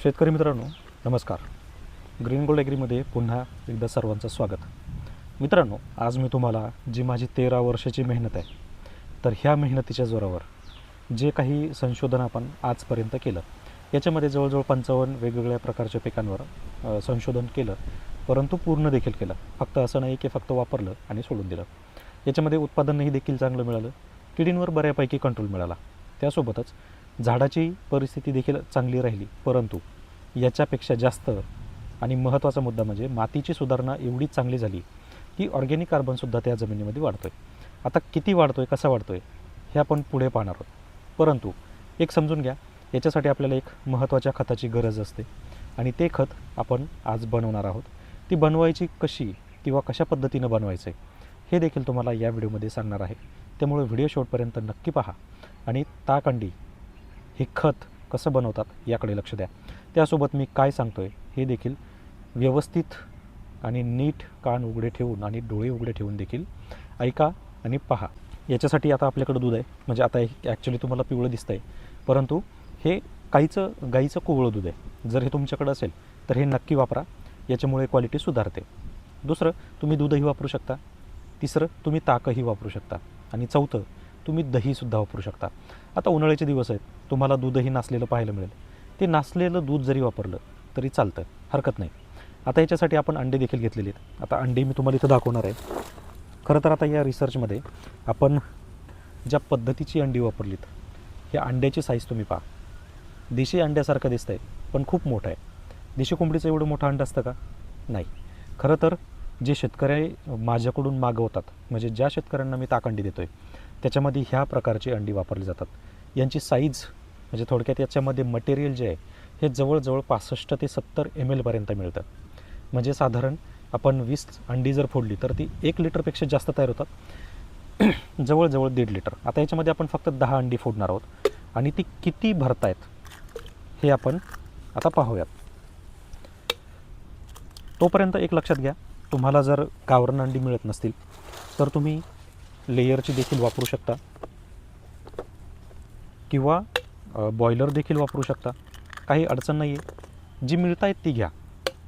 शेतकरी मित्रांनो नमस्कार. ग्रीन गोल्ड ॲग्रीमध्ये पुन्हा एकदा सर्वांचं स्वागत. मित्रांनो, आज मी तुम्हाला जी माझी 13 वर्षाची मेहनत आहे, तर ह्या मेहनतीच्या जोरावर जे काही संशोधन आपण आजपर्यंत केलं, याच्यामध्ये जवळजवळ 55 वेगवेगळ्या प्रकारच्या पिकांवर संशोधन केलं, परंतु पूर्ण देखील केलं. फक्त असं नाही की फक्त वापरलं आणि सोडून दिलं. याच्यामध्ये उत्पादनही देखील चांगलं मिळालं, किडींवर बऱ्यापैकी कंट्रोल मिळाला, त्यासोबतच झाडाची परिस्थिती देखील चांगली राहिली. परंतु याच्यापेक्षा जास्त आणि महत्त्वाचा मुद्दा म्हणजे मातीची सुधारणा एवढी चांगली झाली की ऑर्गॅनिक कार्बनसुद्धा त्या जमिनीमध्ये वाढतो आहे. आता किती वाढतो आहे, कसा वाढतो आहे हे आपण पुढे पाहणार आहोत. परंतु एक समजून घ्या, याच्यासाठी आपल्याला एक महत्त्वाच्या खताची गरज असते आणि ते खत आपण आज बनवणार आहोत. ती बनवायची कशी किंवा कशा पद्धतीनं बनवायचं आहे हे देखील तुम्हाला या व्हिडिओमध्ये सांगणार आहे. त्यामुळे व्हिडिओ शेवटपर्यंत नक्की पहा आणि ताकंडी हे खत कसं बनवतात याकडे लक्ष द्या. त्यासोबत मी काय सांगतो आहे हे देखील व्यवस्थित आणि नीट कान उघडे ठेवून आणि डोळे उघडे ठेवून देखील ऐका आणि पहा. याच्यासाठी आता आपल्याकडं दूध आहे, म्हणजे आता हे ॲक्च्युली तुम्हाला पिवळं दिसतं आहे, परंतु हे गाईचं कोवळं दूध आहे. जर हे तुमच्याकडं असेल तर हे नक्की वापरा, याच्यामुळे क्वालिटी सुधारते. दुसरं, तुम्ही दूधही वापरू शकता. तिसरं, तुम्ही ताकही वापरू शकता. आणि चौथं, तुम्ही दहीसुद्धा वापरू शकता. आता उन्हाळ्याचे दिवस आहेत, तुम्हाला दूधही नासलेलं पाहायला मिळेल. ते नासलेलं दूध जरी वापरलं तरी चालतं, हरकत नाही. आता याच्यासाठी आपण अंडे देखील घेतलेले आहेत. आता अंडे मी तुम्हाला इथं दाखवणार आहे. खरं तर आता या रिसर्चमध्ये आपण ज्या पद्धतीची अंडी वापरलीत, ह्या अंड्याची साईज तुम्ही पहा. देशी अंड्यासारखं दिसतं आहे, पण खूप मोठं आहे. देशी कोंबडीचं एवढं मोठं अंडं असतं का? नाही. खरं तर जे शेतकरी माझ्याकडून मागवतात, म्हणजे ज्या शेतकऱ्यांना मी ताकंडी देतो आहे, त्याच्यामध्ये ह्या प्रकारची अंडी वापरली जातात. यांची साईज म्हणजे थोडक्यात याच्यामध्ये मटेरियल जे आहे हे जवळजवळ 65 ते 70 ml मिळतं. म्हणजे साधारण आपण 20 अंडी जर फोडली तर ती 1 लिटरपेक्षा जास्त तयार होतात, जवळजवळ 1.5 लिटर. आता याच्यामध्ये आपण फक्त 10 अंडी फोडणार आहोत आणि ती किती भरतायत हे आपण आता पाहूयात. तोपर्यंत एक लक्षात घ्या, तुम्हाला जर गावरान अंडी मिळत नसतील तर तुम्ही लेयरची देखील वापरू शकता किंवा बॉयलर देखील वापरू शकता. काही अडचण नाही आहे, जी मिळत आहेत ती घ्या,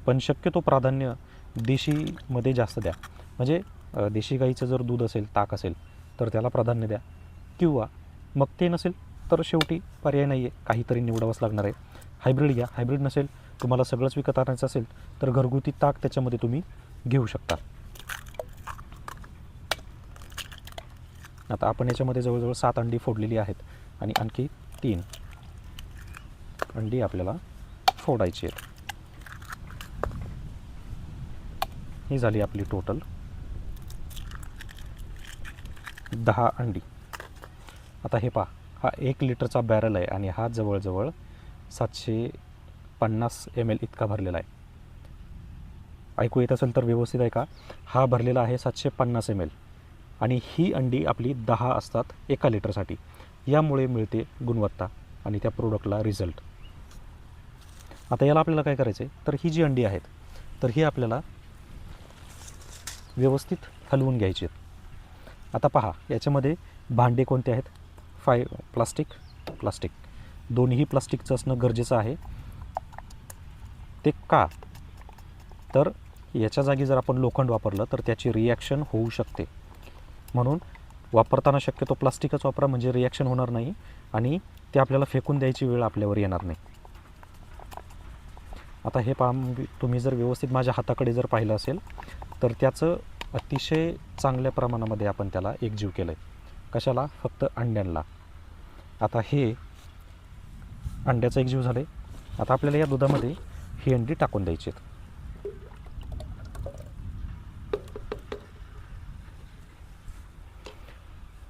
पण शक्यतो प्राधान्य देशीमध्ये जास्त द्या. म्हणजे देशी गाईचं जर दूध असेल, ताक असेल तर त्याला प्राधान्य द्या, किंवा मग ते नसेल तर शेवटी पर्याय नाही आहे, काहीतरी निवडावंच लागणार आहे. हायब्रिड घ्या. हायब्रिड नसेल, तुम्हाला सगळंच विकत आणायचं असेल तर घरगुती ताक त्याच्यामध्ये तुम्ही घेऊ शकता. आता आपण याच्यामध्ये जवळजवळ 7 अंडी फोडलेली आहेत आणि आणखी 3 अंडी आपल्याला फोडायची आहेत. ही झाली आपली टोटल 10 अंडी. आता हे पहा, हा 1 लिटरचा बॅरल आहे आणि हा जवळजवळ 750 ml इतका भरलेला आहे. ऐकू येत असेल तर व्यवस्थित आहे का? हा भरलेला आहे 750 ml आणि ही अंडी आपली 10 असतात 1 लिटरसाठी. यामुळे मिळते गुणवत्ता आणि त्या प्रोडक्टला रिझल्ट. आता याला आपल्याला काय करायचं आहे, तर ही जी अंडी आहेत तर ही आपल्याला व्यवस्थित हलवून घ्यायची आहेत. आता पहा, याच्यामध्ये भांडे कोणते आहेत? प्लास्टिक दोन्ही प्लास्टिकचं असणं गरजेचं आहे. ते का? तर याच्या जागी जर आपण लोखंड वापरलं तर त्याची रिॲक्शन होऊ शकते. म्हणून वापरताना शक्यतो प्लास्टिकच वापरा, म्हणजे रिॲक्शन होणार नाही आणि ते आपल्याला फेकून द्यायची वेळ आपल्यावर येणार नाही. आता हे पहा, तुम्ही जर व्यवस्थित माझ्या हाताकडे जर पाहिलं असेल तर त्याचं अतिशय चांगल्या प्रमाणामध्ये आपण त्याला एकजीव केलं आहे. कशाला? फक्त अंड्यांना. आता हे अंड्याचं एकजीव झालं आहे. आता आपल्याला या दुधामध्ये ही अंडी टाकून द्यायची आहेत.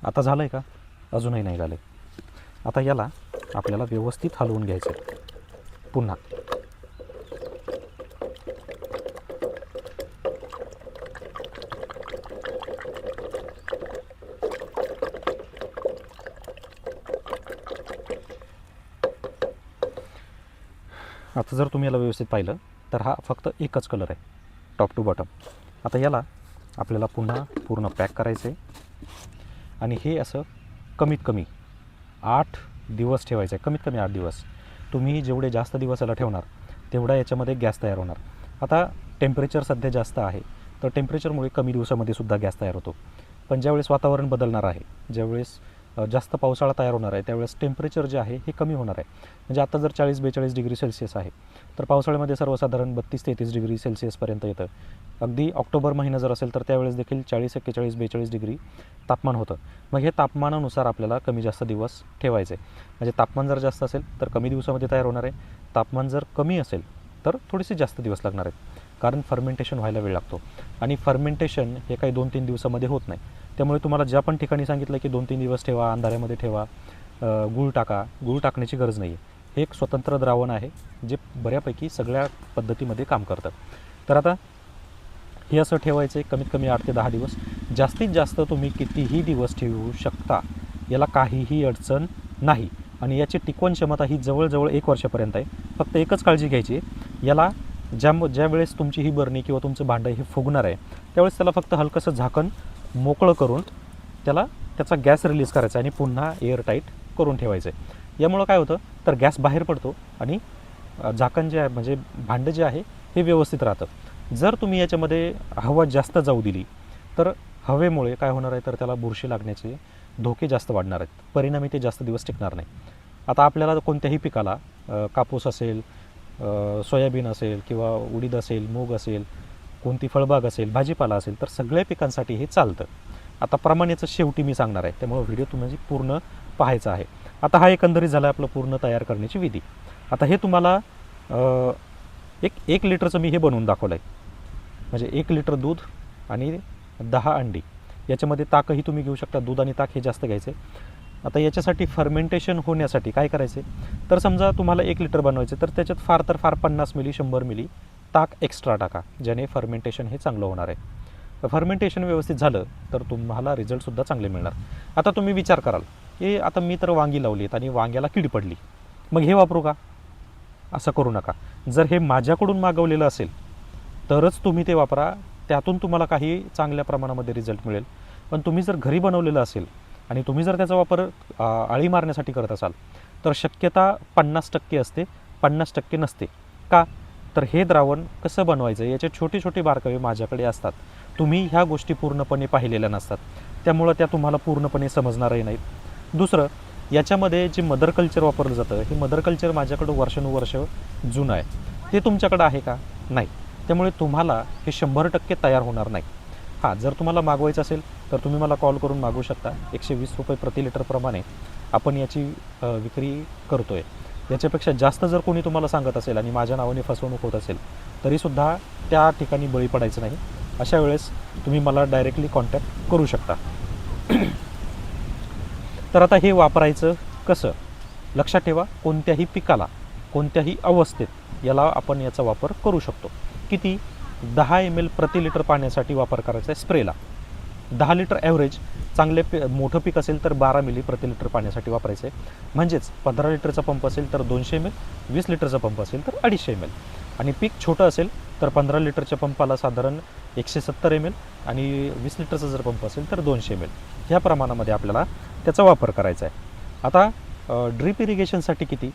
आता झालं आहे का? अजूनही नाही झालं आहे. आता याला आपल्याला व्यवस्थित हलवून घ्यायचं आहे पुन्हा. आता जर तुम्ही याला व्यवस्थित पाहिलं तर हा फक्त एकच कलर आहे, टॉप टू बॉटम. आता याला आपल्याला पुन्हा पूर्ण पॅक करायचं आहे आणि हे असं कमीत कमी 8 दिवस ठेवायचं आहे. कमीत कमी 8 दिवस. तुम्ही जेवढे जास्त दिवस याला ठेवणार तेवढा याच्यामध्ये गॅस तयार होणार. आता टेम्परेचर सध्या जास्त आहे, तर टेम्परेचरमुळे कमी दिवसामध्ये सुद्धा गॅस तयार होतो. पण ज्यावेळेस वातावरण बदलणार आहे, ज्यावेळेस जास्त पावसाळा तयार होणार आहे, त्यावेळेस टेम्परेचर जे आहे हे कमी होणार आहे. म्हणजे आता जर 40-42 डिग्री सेल्सिअस आहे, तर पावसाळ्यामध्ये सर्वसाधारण 32-33 डिग्री सेल्सिअसपर्यंत येतं. अगदी ऑक्टोबर महिना जर असेल तर त्यावेळेस देखील 40-41-42 डिग्री तापमान होतं. मग हे तापमानानुसार आपल्याला कमी जास्त दिवस ठेवायचे. म्हणजे तापमान जर जास्त असेल तर कमी दिवसामध्ये तयार होणार आहे, तापमान जर कमी असेल तर थोडेसे जास्त दिवस लागणार आहेत. कारण फर्मेंटेशन व्हायला वेळ लागतो आणि फर्मेंटेशन हे काही 2-3 दिवसामध्ये होत नाही. त्यामुळे तुम्हाला ज्या पण ठिकाणी सांगितलं की 2-3 दिवस ठेवा, अंधाऱ्यामध्ये ठेवा, गूळ टाका, गूळ टाकण्याची गरज नाही आहे. हे एक स्वतंत्र द्रावण आहे जे बऱ्यापैकी सगळ्या पद्धतीमध्ये काम करतं. तर आता हे असं ठेवायचं आहे कमीत कमी 8 ते 10 दिवस. जास्तीत जास्त तुम्ही कितीही दिवस ठेवू शकता, याला काहीही अडचण नाही आणि याची टिकवण क्षमता ही जवळजवळ 1 वर्षापर्यंत आहे. फक्त एकच काळजी घ्यायची आहे, याला ज्या वेळेस तुमची ही बरणी किंवा तुमचं भांडं हे फुगणार आहे त्यावेळेस त्याला फक्त हलकंसं झाकण मोकळं करून त्याचा गॅस रिलीज करायचा आणि पुन्हा एअरटाईट करून ठेवायचं आहे. यामुळं काय होतं तर गॅस बाहेर पडतो आणि झाकण जे आहे म्हणजे भांडं जे आहे हे व्यवस्थित राहतं. जर तुम्ही याच्यामध्ये हवा जास्त जाऊ दिली तर हवेमुळे काय होणार आहे तर त्याला बुरशी लागण्याचे धोके जास्त वाढणार आहेत. परिणामी ते जास्त दिवस टिकणार नाही. आता आपल्याला कोणत्याही पिकाला कापूस असेल, सोयाबीन असेल किंवा उडीद असेल, मूग असेल, कोणती फळबाग असेल, भाजीपाला असेल, तर सगळ्या पिकांसाठी हे चालतं. आता प्रमाणाचं शेवटी मी सांगणार आहे, त्यामुळे व्हिडिओ तुम्ही पूर्ण पाहायचा आहे. आता हा एकंदरीत झाला आपलं पूर्ण तयार करण्याची विधी. आता हे तुम्हाला एक लिटरचं मी हे बनवून दाखवलं आहे. म्हणजे 1 लिटर दूध आणि 10 अंडी, याच्यामध्ये ताकही तुम्ही घेऊ शकता. दूध आणि ताक हे जास्त घ्यायचे. आता याच्यासाठी फर्मेंटेशन होण्यासाठी काय करायचे तर समजा तुम्हाला 1 लिटर बनवायचे तर त्याच्यात फार तर फार 50 मिली 100 मिली ताक एक्स्ट्रा टाका, ज्याने फर्मेंटेशन हे चांगलं होणार आहे. फर्मेंटेशन व्यवस्थित झालं तर तुम्हाला रिझल्टसुद्धा चांगले मिळणार. आता तुम्ही विचार कराल की आता मी तर वांगी लावली आहेत आणि वांग्याला कीड पडली, मग हे वापरू का? असं करू नका. जर हे माझ्याकडून मागवलेलं असेल तरच तुम्ही ते वापरा, त्यातून तुम्हाला काही चांगल्या प्रमाणामध्ये रिझल्ट मिळेल. पण तुम्ही जर घरी बनवलेलं असेल आणि तुम्ही जर त्याचा वापर आळी मारण्यासाठी करत असाल तर शक्यता 50% असते, 50% नसते. का तर हे द्रावण कसं बनवायचं याचे छोटे छोटे बारकावे माझ्याकडे असतात. तुम्ही ह्या गोष्टी पूर्णपणे पाहिलेल्या नसतात, त्यामुळं त्या तुम्हाला पूर्णपणे समजणारही नाहीत. दुसरं, याच्यामध्ये जे मदर कल्चर वापरलं जातं हे मदर कल्चर माझ्याकडं वर्षानुवर्ष जुनं आहे, ते तुमच्याकडं आहे का? नाही. त्यामुळे तुम्हाला हे 100% तयार होणार नाही. हां, जर तुम्हाला मागवायचं असेल तर तुम्ही मला कॉल करून मागवू शकता. 120 रुपये प्रति लिटरप्रमाणे आपण याची विक्री करतो आहे. याच्यापेक्षा जास्त जर कोणी तुम्हाला सांगत असेल आणि माझ्या नावाने फसवणूक होत असेल तरीसुद्धा त्या ठिकाणी बळी पडायचं नाही. अशा वेळेस तुम्ही मला डायरेक्टली कॉन्टॅक्ट करू शकता. तर आता हे वापरायचं कसं लक्षात ठेवा. कोणत्याही पिकाला कोणत्याही अवस्थेत आपण याचा वापर करू शकतो. किती? 10 ml प्रति लिटर पाण्यासाठी वापर करायचा आहे स्प्रेला. 10 लिटर ॲव्हरेज. चांगले मोठं पीक असेल तर 12 मिली प्रति लिटर पाण्यासाठी वापरायचं आहे. म्हणजेच 15 लिटरचा पंप असेल तर 200 ml, 20 लिटरचा पंप असेल तर 250 ml आणि पीक छोटं असेल तर 15 लिटरच्या पंपाला साधारण 170 ml आणि 20 लिटरचा जर पंप असेल तर 200 ml ह्या प्रमाणामध्ये आपल्याला त्याचा वापर करायचा आहे. आता ड्रीप इरिगेशनसाठी किती?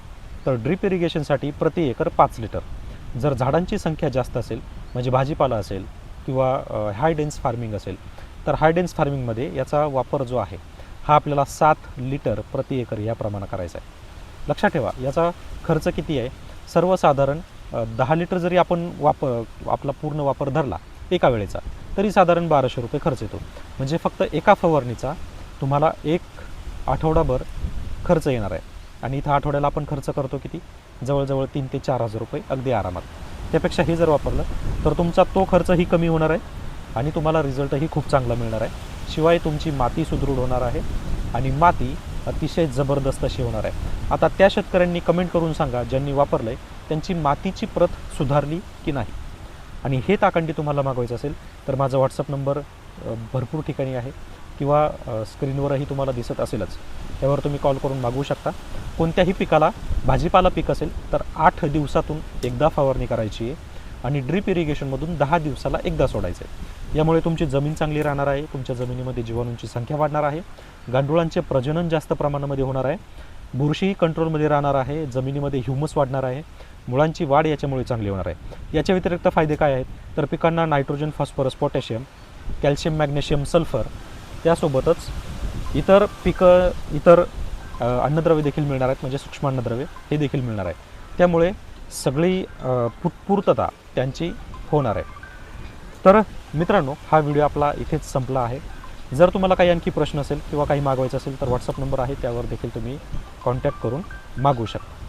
तर ड्रीप इरिगेशनसाठी प्रति एकर 5 लिटर. जर झाडांची संख्या जास्त असेल म्हणजे भाजीपाला असेल किंवा हाय डेन्स फार्मिंग असेल तर हाय डेन्स फार्मिंगमध्ये याचा वापर जो आहे हा आपल्याला 7 लिटर प्रति एकर या प्रमाणात करायचा आहे. लक्षात ठेवा याचा खर्च किती आहे. सर्वसाधारण 10 लिटर जरी आपण आपला पूर्ण वापर धरला एका वेळेचा तरी साधारण 1200 रुपये खर्च येतो. म्हणजे फक्त एका फवारणीचा तुम्हाला 1 आठवडाभर खर्च येणार आहे. आणि इथं आठवड्याला आपण खर्च करतो किती? जवळजवळ 3 ते 4 हजार रुपये अगदी आरामात. त्यापेक्षा हे जर वापरलं तर तुमचा तो खर्चही कमी होणार आहे आणि तुम्हाला रिझल्टही खूप चांगला मिळणार आहे. शिवाय तुमची माती सुदृढ होणार आहे आणि माती अतिशय जबरदस्त अशी होणार आहे. आता त्या शेतकऱ्यांनी कमेंट करून सांगा ज्यांनी वापरलं आहे त्यांची मातीची प्रत सुधारली की नाही. आणि हे ताकंडी तुम्हाला मागवायचं असेल तर माझा व्हॉट्सअप नंबर भरपूर ठिकाणी आहे किंवा स्क्रीनवरही तुम्हाला दिसत असेलच, त्यावर तुम्ही कॉल करून मागवू शकता. कोणत्याही पिकाला, भाजीपाला पीक असेल तर 8 दिवसातून एकदा फवारणी करायची आहे आणि ड्रीप इरिगेशनमधून 10 दिवसाला एकदा सोडायचं आहे. यामुळे तुमची जमीन चांगली राहणार आहे, तुमच्या जमिनीमध्ये जीवाणूंची संख्या वाढणार आहे, गांडुळांचे प्रजनन जास्त प्रमाणामध्ये होणार आहे बुरशीही कंट्रोलमध्ये राहणार आहे, जमिनीमध्ये ह्युमस वाढणार आहे, मुळांची वाढ याच्यामुळे चांगली होणार आहे. याच्या व्यतिरिक्त फायदे काय आहेत, तर पिकांना nitrogen, phosphorus, potassium, calcium, magnesium, sulphur, त्यासोबतच इतर अन्नद्रव्ये देखील मिळणार आहेत, म्हणजे सूक्ष्म अन्नद्रव्ये हे देखील मिळणार आहे. त्यामुळे सगळी पूर्तता त्यांची होणार आहे. तर मित्रांनो, हा व्हिडिओ आपला इथेच संपला आहे. जर तुम्हाला काही आणखी प्रश्न असेल किंवा काही मागवायचं असेल तर व्हॉट्सअप नंबर आहे, त्यावर देखील तुम्ही कॉन्टॅक्ट करून मागवू शकता.